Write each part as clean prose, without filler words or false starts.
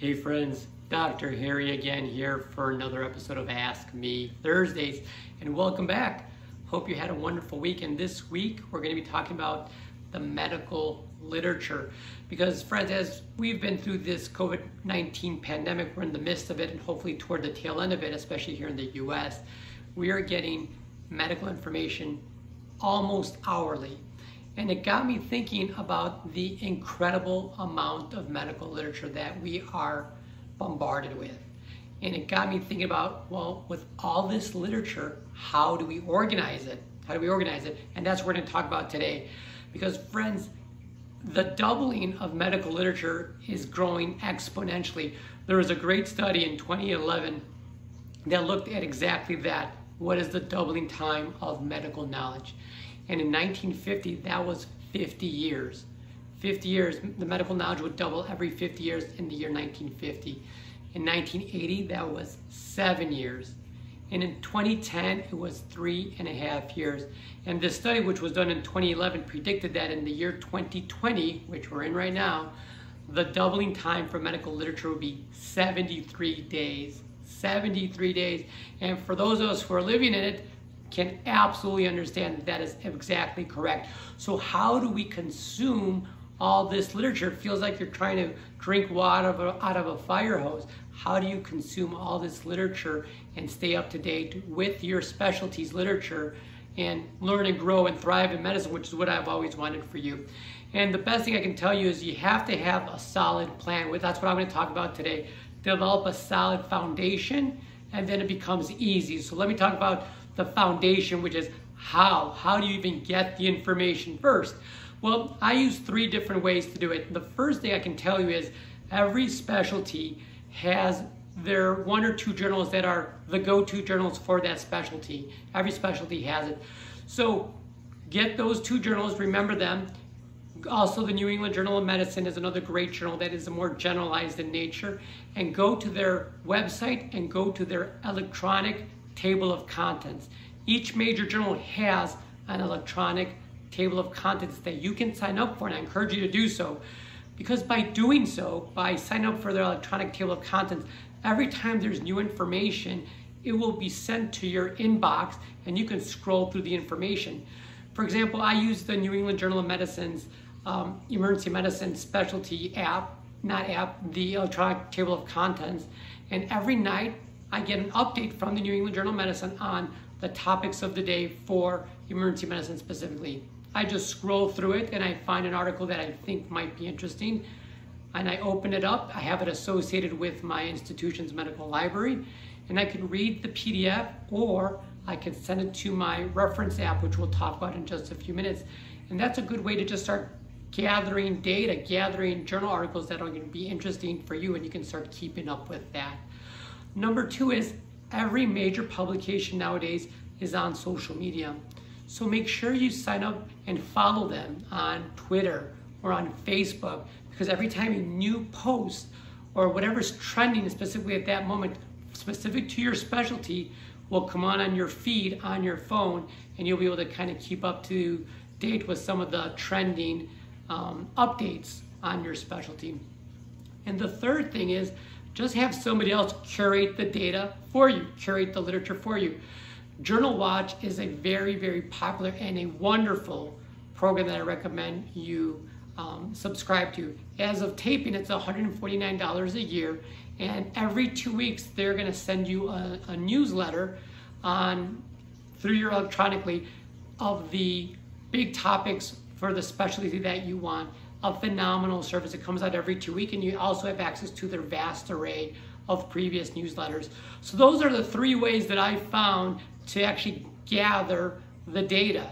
Hey friends, Dr. Harry again here for another episode of Ask Me Thursdays, and welcome back. Hope you had a wonderful week, and this week we're going to be talking about the medical literature, because friends, as we've been through this COVID-19 pandemic, we're in the midst of it and hopefully toward the tail end of it, especially here in the US, we are getting medical information almost hourly. And it got me thinking about the incredible amount of medical literature that we are bombarded with. And it got me thinking about, well, with all this literature, how do we organize it? How do we organize it? And that's what we're going to talk about today. Because friends, the doubling of medical literature is growing exponentially. There was a great study in 2011 that looked at exactly that. What is the doubling time of medical knowledge? And in 1950, that was 50 years. 50 years, the medical knowledge would double every 50 years in the year 1950. In 1980, that was 7 years. And in 2010, it was 3.5 years. And this study, which was done in 2011, predicted that in the year 2020, which we're in right now, the doubling time for medical literature would be 73 days. 73 days. And for those of us who are living in it, can absolutely understand that is exactly correct. So how do we consume all this literature? It feels like you're trying to drink water out of a fire hose. How do you consume all this literature and stay up to date with your specialty's literature and learn and grow and thrive in medicine, which is what I've always wanted for you. And the best thing I can tell you is you have to have a solid plan. That's what I'm going to talk about today. Develop a solid foundation, and then it becomes easy. So let me talk about the foundation, which is how do you even get the information first? Well, I use 3 different ways to do it. The first thing I can tell you is every specialty has their 1 or 2 journals that are the go-to journals for that specialty. Every specialty has it. So get those 2 journals, remember them. Also, the New England Journal of Medicine is another great journal that is more generalized in nature. And go to their website and go to their electronic table of contents. Each major journal has an electronic table of contents that you can sign up for, and I encourage you to do so, because by doing so, by signing up for their electronic table of contents, every time there's new information, it will be sent to your inbox and you can scroll through the information. For example, I use the New England Journal of Medicine's emergency medicine specialty app, the electronic table of contents, and every night I get an update from the New England Journal of Medicine on the topics of the day for emergency medicine specifically. I just scroll through it and I find an article that I think might be interesting, and I open it up. I have it associated with my institution's medical library, and I can read the PDF, or I can send it to my reference app, which we'll talk about in just a few minutes. And that's a good way to just start gathering data, gathering journal articles that are going to be interesting for you, and you can start keeping up with that. Number 2 is every major publication nowadays is on social media. So make sure you sign up and follow them on Twitter or on Facebook, because every time a new post or whatever's trending specifically at that moment, specific to your specialty, will come on your feed on your phone, and you'll be able to kind of keep up to date with some of the trending updates on your specialty. And the third thing is just have somebody else curate the data for you, curate the literature for you. Journal Watch is a very, very popular and a wonderful program that I recommend you subscribe to. As of taping, it's $149 a year, and every 2 weeks they're going to send you a newsletter through your electronically of the big topics for the specialty that you want. A phenomenal service. It comes out every 2 weeks, and you also have access to their vast array of previous newsletters. So those are the 3 ways that I found to actually gather the data,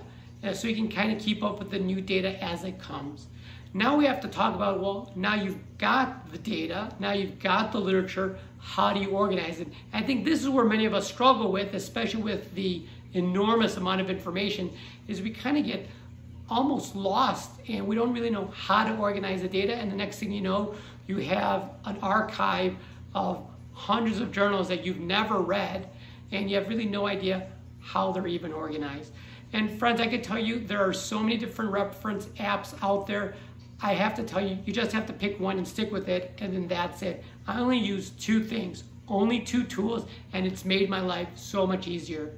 so you can kind of keep up with the new data as it comes. Now we have to talk about, well, now you've got the data, now you've got the literature, how do you organize it? I think this is where many of us struggle with, especially with the enormous amount of information, is we kind of get almost lost and we don't really know how to organize the data, and the next thing you know, you have an archive of hundreds of journals that you've never read, and you have really no idea how they're even organized. And friends, I can tell you there are so many different reference apps out there. I have to tell you, you just have to pick one and stick with it, and then that's it. I only use two things, only two tools, and it's made my life so much easier.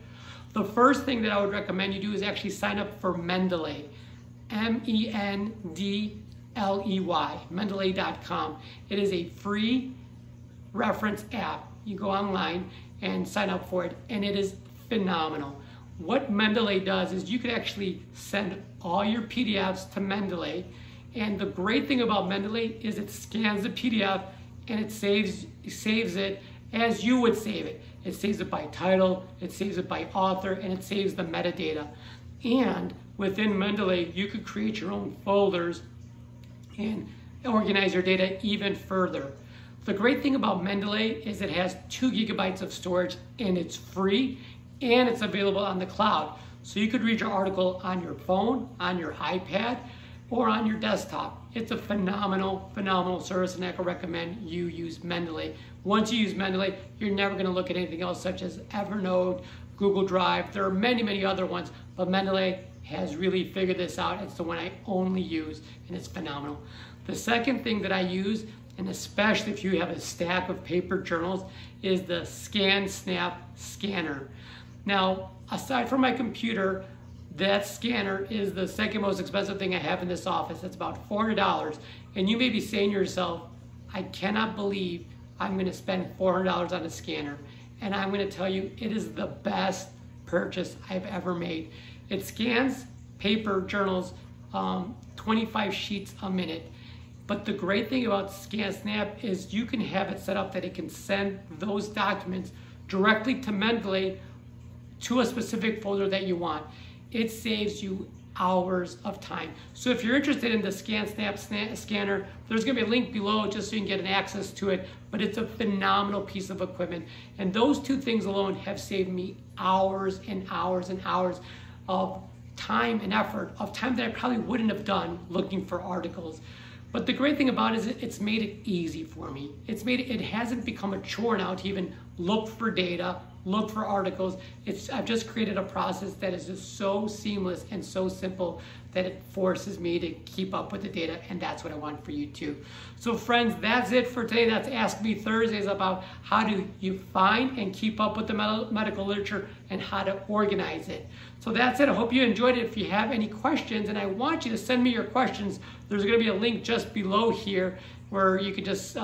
The first thing that I would recommend you do is actually sign up for Mendeley, Mendeley, Mendeley.com. It is a free reference app. You go online and sign up for it, and it is phenomenal. What Mendeley does is you could actually send all your PDFs to Mendeley, and the great thing about Mendeley is it scans the PDF and it saves it as you would save it. It saves it by title, it saves it by author, and it saves the metadata. And within Mendeley, you could create your own folders and organize your data even further. The great thing about Mendeley is it has 2 GB of storage, and it's free, and it's available on the cloud. So you could read your article on your phone, on your iPad, or on your desktop. It's a phenomenal, phenomenal service, and I can recommend you use Mendeley. Once you use Mendeley, you're never gonna look at anything else such as Evernote, Google Drive. There are many, many other ones, but Mendeley has really figured this out. It's the one I only use, and it's phenomenal. The second thing that I use, and especially if you have a stack of paper journals, is the ScanSnap scanner. Now, aside from my computer, that scanner is the second most expensive thing I have in this office. It's about $400. And you may be saying to yourself, I cannot believe I'm gonna spend $400 on a scanner. And I'm gonna tell you, it is the best purchase I've ever made. It scans paper journals, 25 sheets a minute. But the great thing about ScanSnap is you can have it set up that it can send those documents directly to Mendeley to a specific folder that you want. It saves you hours of time. So if you're interested in the ScanSnap scanner, there's gonna be a link below just so you can get an access to it, but it's a phenomenal piece of equipment. And those two things alone have saved me hours and hours and hours of time and effort, of time that I probably wouldn't have done looking for articles. But the great thing about it is it's made it easy for me. It hasn't become a chore now to even look for data, look for articles. I've just created a process that is just so seamless and so simple that it forces me to keep up with the data, and that's what I want for you too. So friends, that's it for today. That's Ask Me Thursdays, about how do you find and keep up with the medical literature and how to organize it. So that's it. I hope you enjoyed it. If you have any questions, and I want you to send me your questions, there's going to be a link just below here where you can just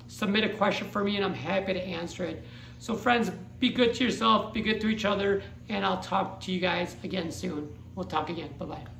submit a question for me, and I'm happy to answer it. So friends, be good to yourself, be good to each other, and I'll talk to you guys again soon. We'll talk again. Bye-bye.